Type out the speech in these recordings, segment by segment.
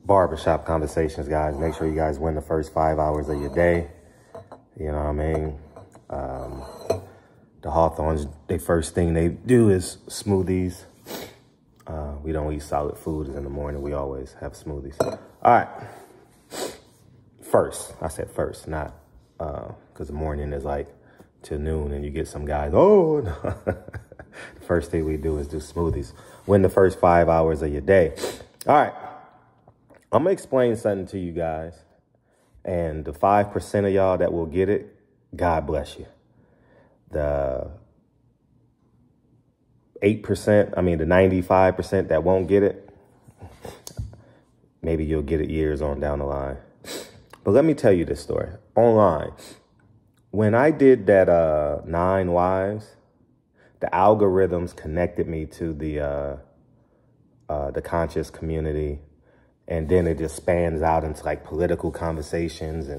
barbershop conversations, guys. Make sure you guys win the first 5 hours of your day. You know what I mean? The Hawthorns, the first thing they do is smoothies. We don't eat solid foods in the morning. We always have smoothies. All right. First, I said first, not because the morning is like till noon and you get some guys, oh, no. The first thing we do is do smoothies. Win the first 5 hours of your day. All right. I'm going to explain something to you guys. And the 5% of y'all that will get it, God bless you. The 8%, the 95% that won't get it, maybe you'll get it years on down the line. But let me tell you this story. Online, when I did that 9 Wives, the algorithms connected me to the conscious community. And then it just spans out into like political conversations.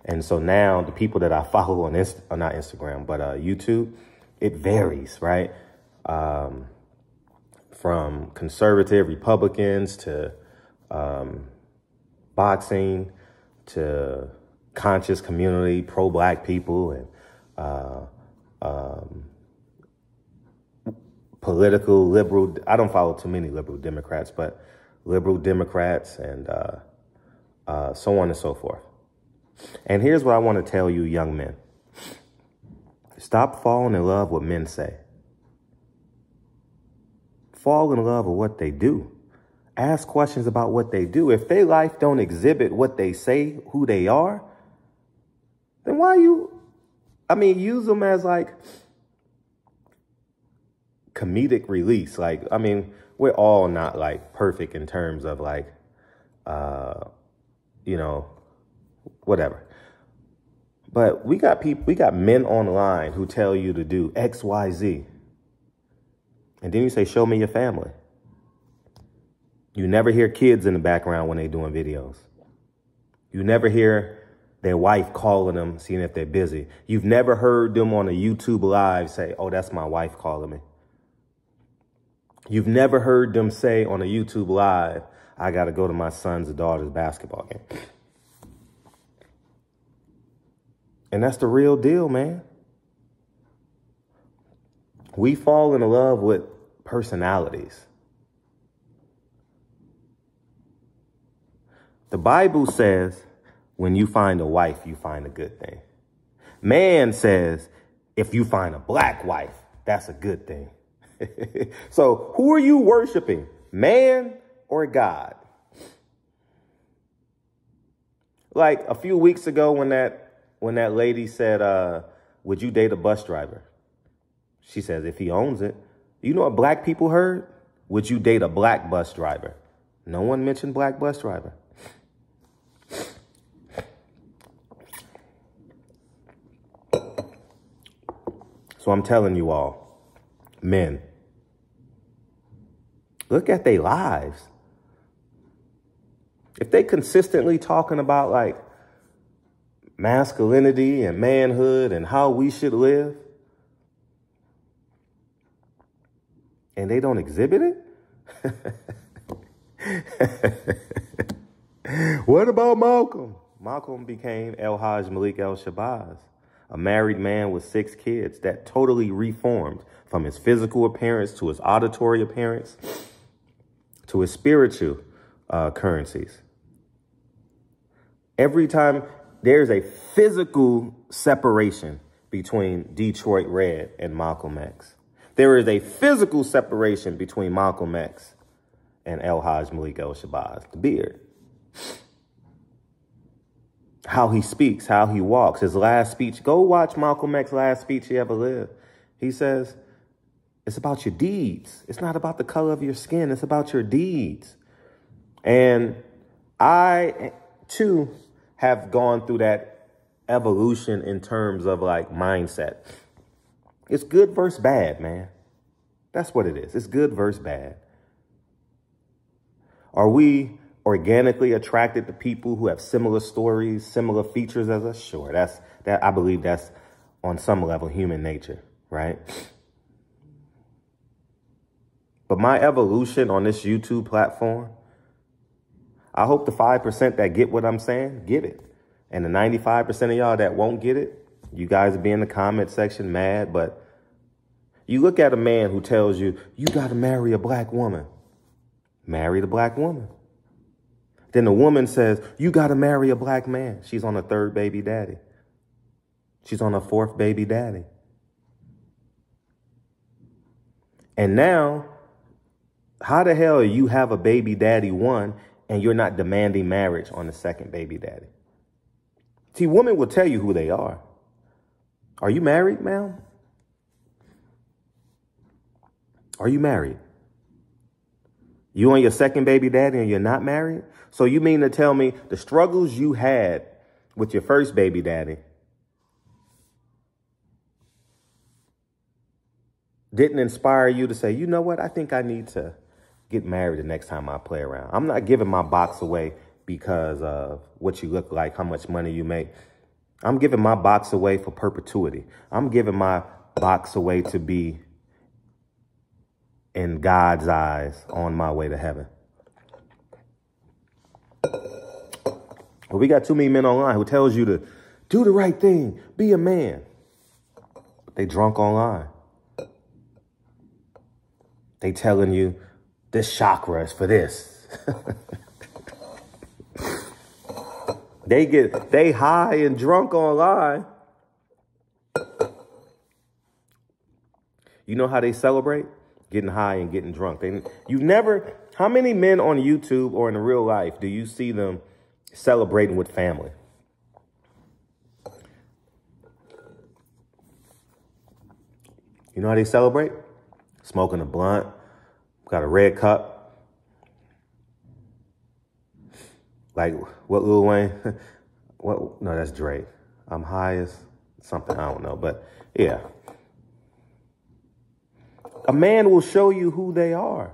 And so now the people that I follow on not Instagram, but YouTube, it varies, right? From conservative Republicans to boxing to conscious community, pro-black people, and political liberal. I don't follow too many liberal Democrats, but liberal Democrats and so on and so forth. And here's what I want to tell you, young men. Stop falling in love with men say. Fall in love with what they do. Ask questions about what they do. If their life don't exhibit what they say, who they are, then why use them as like comedic release. Like, we're all not like perfect in terms of like, whatever. But we got men online who tell you to do X, Y, Z. And then you say, show me your family. You never hear kids in the background when they're doing videos. You never hear their wife calling them, seeing if they're busy. You've never heard them on a YouTube live say, oh, that's my wife calling me. You've never heard them say on a YouTube live, I got to go to my son's or daughter's basketball game. And that's the real deal, man. We fall in love with personalities. The Bible says, when you find a wife, you find a good thing. Man says, if you find a black wife, that's a good thing. So who are you worshiping, man or God? Like a few weeks ago when that lady said, would you date a bus driver? She says, if he owns it. You know what black people heard? Would you date a black bus driver? No one mentioned black bus driver. So I'm telling you all, men, look at their lives. If they consistently talking about like masculinity and manhood and how we should live, and they don't exhibit it? What about Malcolm? Malcolm became El Hajj Malik El Shabazz, a married man with 6 kids that totally reformed from his physical appearance to his auditory appearance to his spiritual currencies. Every time there's a physical separation between Detroit Red and Malcolm X. There is a physical separation between Malcolm X and El Hajj Malik El Shabazz, the beard. How he speaks, how he walks, his last speech. Go watch Malcolm X's last speech he ever lived. He says, it's about your deeds. It's not about the color of your skin. It's about your deeds. And I, too, have gone through that evolution in terms of like mindset. It's good versus bad, man. That's what it is. It's good versus bad. Are we organically attracted to people who have similar stories, similar features as us? Sure, I believe that's on some level human nature, right? But my evolution on this YouTube platform, I hope the 5% that get what I'm saying, get it. And the 95% of y'all that won't get it, you guys be in the comment section mad. But you look at a man who tells you, you got to marry a black woman. Marry the black woman. Then the woman says, you got to marry a black man. She's on her third baby daddy. She's on her fourth baby daddy. And now, how the hell you have a baby daddy one and you're not demanding marriage on the second baby daddy? See, women will tell you who they are. Are you married, ma'am? Are you married? You on your second baby daddy and you're not married? So you mean to tell me the struggles you had with your first baby daddy didn't inspire you to say, you know what? I think I need to get married the next time I play around. I'm not giving my box away because of what you look like, how much money you make. I'm giving my box away for perpetuity. I'm giving my box away to be in God's eyes on my way to heaven. Well, we got too many men online who tells you to do the right thing, be a man. But they drunk online. They telling you this chakra is for this. They high and drunk online. You know how they celebrate? Getting high and getting drunk. How many men on YouTube or in real life do you see them celebrating with family? You know how they celebrate? Smoking a blunt, got a red cup. Like what Lil Wayne? What? No, that's Drake. I'm high as something, I don't know, but yeah. A man will show you who they are.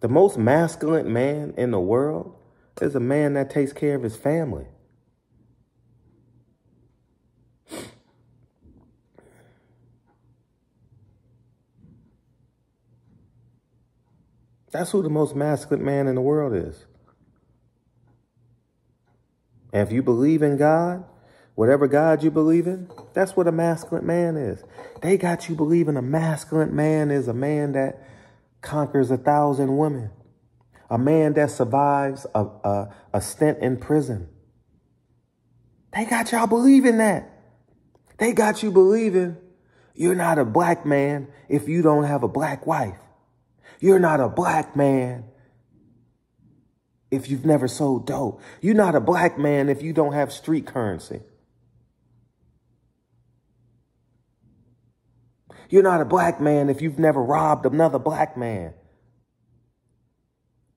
The most masculine man in the world is a man that takes care of his family. That's who the most masculine man in the world is. And if you believe in God, whatever God you believe in, that's what a masculine man is. They got you believing a masculine man is a man that conquers 1,000 women. A man that survives a stint in prison. They got y'all believing that. They got you believing you're not a black man if you don't have a black wife. You're not a black man if you've never sold dope. You're not a black man if you don't have street currency. You're not a black man if you've never robbed another black man.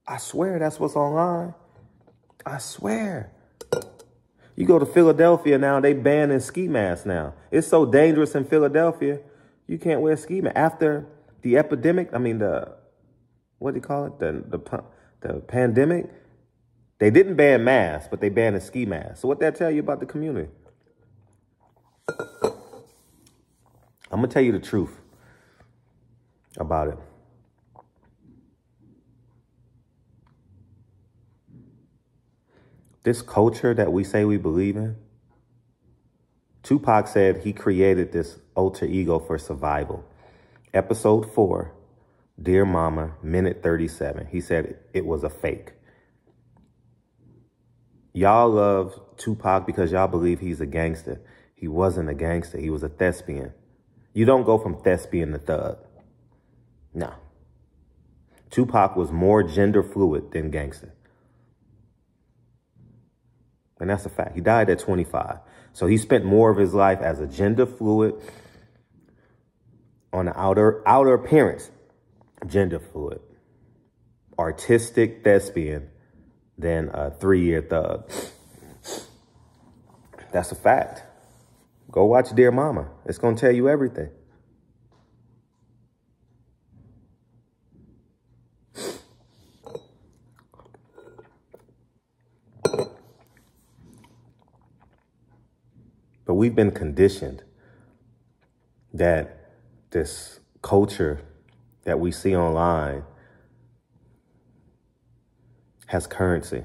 I swear that's what's online. I swear. You go to Philadelphia now, they banning ski masks now. It's so dangerous in Philadelphia, you can't wear ski masks. After the epidemic, what do you call it? The pandemic, they didn't ban masks, but they banned the ski masks. So what that tell you about the community? I'm going to tell you the truth about it. This culture that we say we believe in, Tupac said he created this alter ego for survival. Episode 4, Dear Mama, minute 37. He said it was a fake. Y'all love Tupac because y'all believe he's a gangster. He wasn't a gangster. He was a thespian. You don't go from thespian to thug. No. Tupac was more gender fluid than gangster. And that's a fact. He died at 25. So he spent more of his life as a gender fluid on the outer appearance. Gender fluid. Artistic thespian than a 3-year thug. That's a fact. Go watch Dear Mama. It's going to tell you everything. But we've been conditioned that this culture that we see online has currency.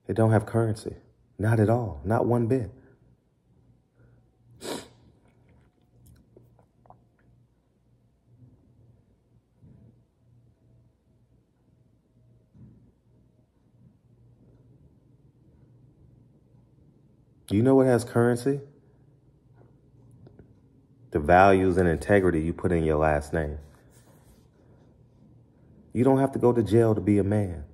It don't have currency. Not at all. Not one bit. You know what has currency? The values and integrity you put in your last name. You don't have to go to jail to be a man.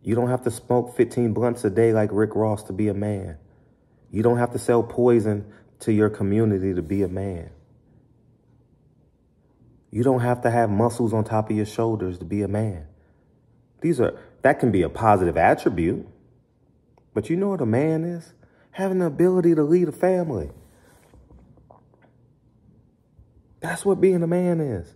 You don't have to smoke 15 blunts a day like Rick Ross to be a man. You don't have to sell poison to your community to be a man. You don't have to have muscles on top of your shoulders to be a man. That can be a positive attribute. But you know what a man is? Having the ability to lead a family. That's what being a man is.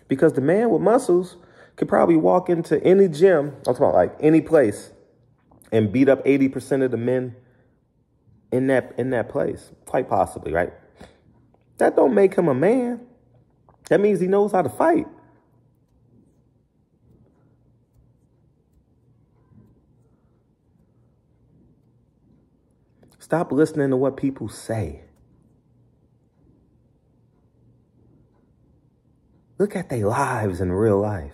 Because the man with muscles could probably walk into any gym, I'm talking about like any place, and beat up 80% of the men in that place. Quite possibly, right? That don't make him a man. That means he knows how to fight. Stop listening to what people say. Look at their lives in real life.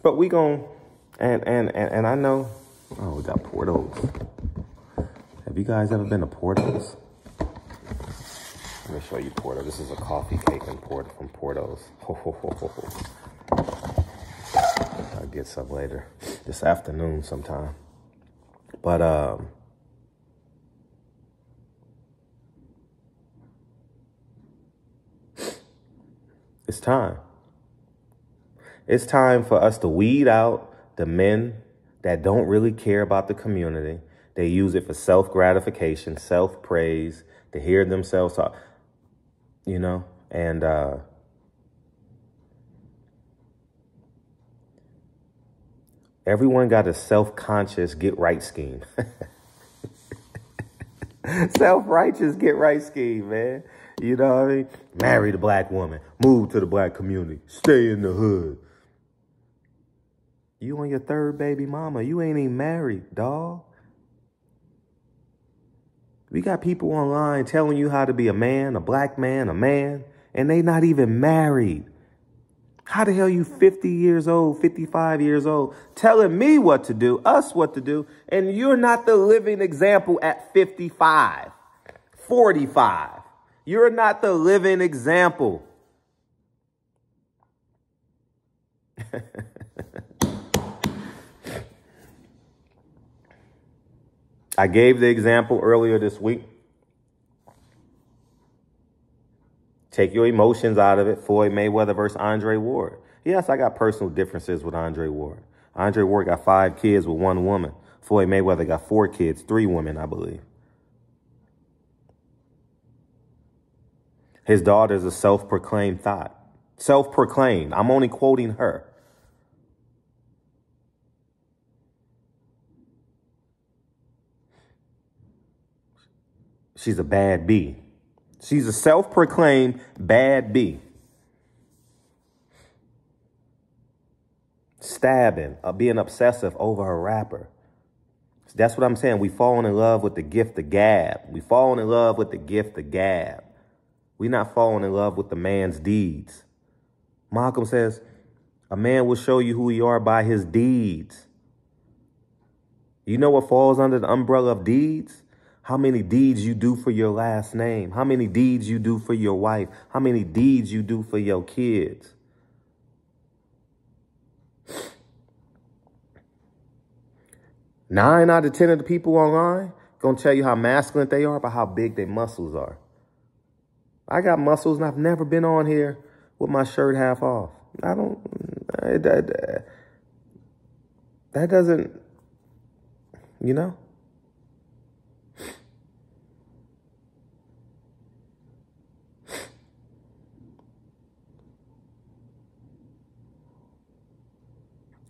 But we gon' and I know, oh, we got Portos. Have you guys ever been to Portos? Let me show you Porto. This is a coffee cake and Porto from Portos. I'll get some later this afternoon sometime. But it's time. It's time for us to weed out the men that don't really care about the community. They use it for self-gratification, self-praise, to hear themselves talk. You know, and everyone got a self-conscious get-right scheme. Self-righteous get-right scheme, man. You know what I mean? Marry the black woman. Move to the black community. Stay in the hood. You on your third baby mama. You ain't even married, dawg. We got people online telling you how to be a man, a black man, a man, and they not even married. How the hell you 50 years old, 55 years old, telling me what to do, us what to do, and you're not the living example at 55, 45. You're not the living example. I gave the example earlier this week. Take your emotions out of it. Floyd Mayweather versus Andre Ward. Yes, I got personal differences with Andre Ward. Andre Ward got 5 kids with 1 woman. Floyd Mayweather got 4 kids, 3 women, I believe. His daughter's a self-proclaimed thought. Self-proclaimed. I'm only quoting her. She's a bad bee. She's a self-proclaimed bad bee. Stabbing, being obsessive over her rapper. That's what I'm saying. We falling in love with the gift of gab. We falling in love with the gift of gab. We not falling in love with the man's deeds. Malcolm says, a man will show you who you are by his deeds. You know what falls under the umbrella of deeds? How many deeds you do for your last name? How many deeds you do for your wife? How many deeds you do for your kids? 9 out of 10 of the people online gonna tell you how masculine they are by how big their muscles are. I got muscles and I've never been on here with my shirt half off. I don't, that doesn't, you know?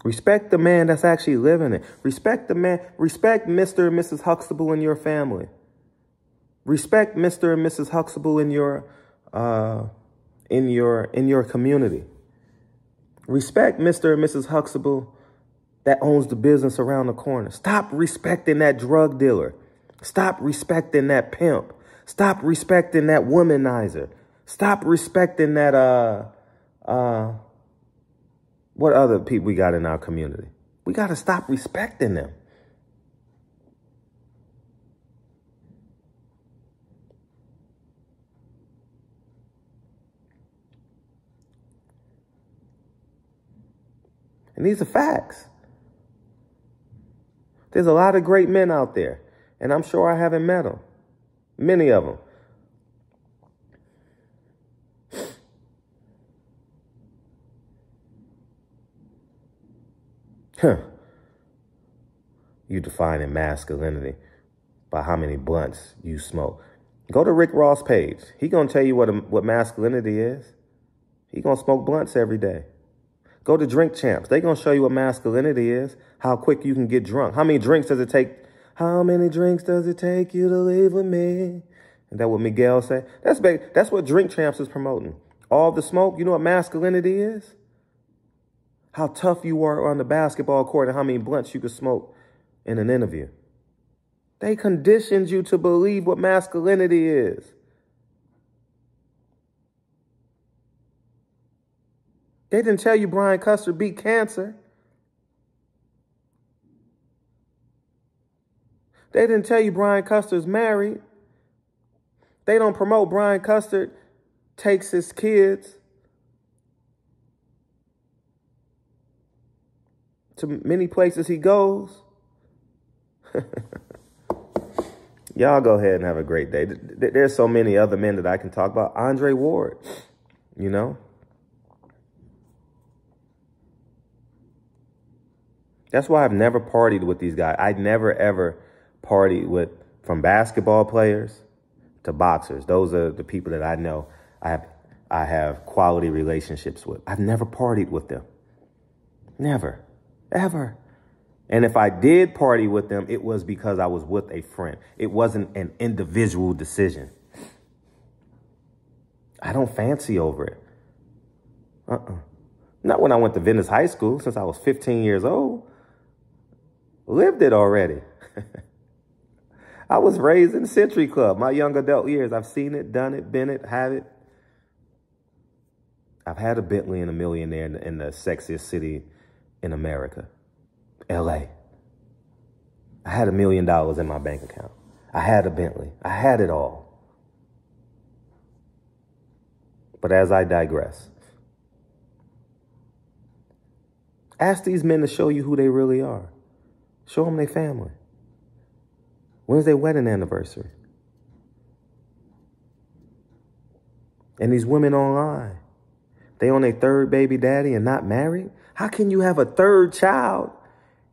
Respect the man that's actually living it. Respect the man. Respect Mr. and Mrs. Huxtable in your family. Respect Mr. and Mrs. Huxtable in your community. Respect Mr. and Mrs. Huxtable that owns the business around the corner. Stop respecting that drug dealer. Stop respecting that pimp. Stop respecting that womanizer. Stop respecting that, what other people we got in our community? We got to stop respecting them. And these are facts. There's a lot of great men out there, and I'm sure I haven't met them. Many of them. You defining masculinity by how many blunts you smoke. Go to Rick Ross' page. He gonna tell you what masculinity is. He gonna smoke blunts every day. Go to Drink Champs. They gonna show you what masculinity is. How quick you can get drunk. How many drinks does it take? How many drinks does it take you to leave with me? Is that what Miguel said? That's what Drink Champs is promoting. All the smoke. You know what masculinity is? How tough you are on the basketball court and how many blunts you could smoke in an interview. They conditioned you to believe what masculinity is. They didn't tell you Brian Custer beat cancer. They didn't tell you Brian Custer's married. They don't promote Brian Custer takes his kids to many places he goes. Y'all go ahead and have a great day. There's so many other men that I can talk about. Andre Ward, you know. That's why I've never partied with these guys. I never, ever partied with, from basketball players to boxers. Those are the people that I know I have quality relationships with. I've never partied with them. Never. Ever. And if I did party with them, it was because I was with a friend. It wasn't an individual decision. I don't fancy over it. Not when I went to Venice High School, since I was 15 years old. Lived it already. I was raised in the Century Club. My young adult years, I've seen it, done it, been it, have it. I've had a Bentley and a millionaire in the sexiest city in America, LA. I had $1 million in my bank account. I had a Bentley. I had it all. But as I digress, ask these men to show you who they really are. Show them their family. When's their wedding anniversary? And these women online, they on their third baby daddy and not married? How can you have a third child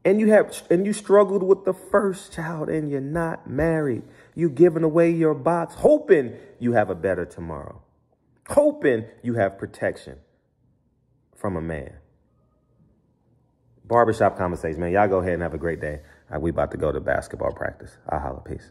and you struggled with the first child and you're not married? You giving away your box, hoping you have a better tomorrow, hoping you have protection from a man. Barbershop conversation, man. Y'all go ahead and have a great day. We about to go to basketball practice. I'll holla. Peace.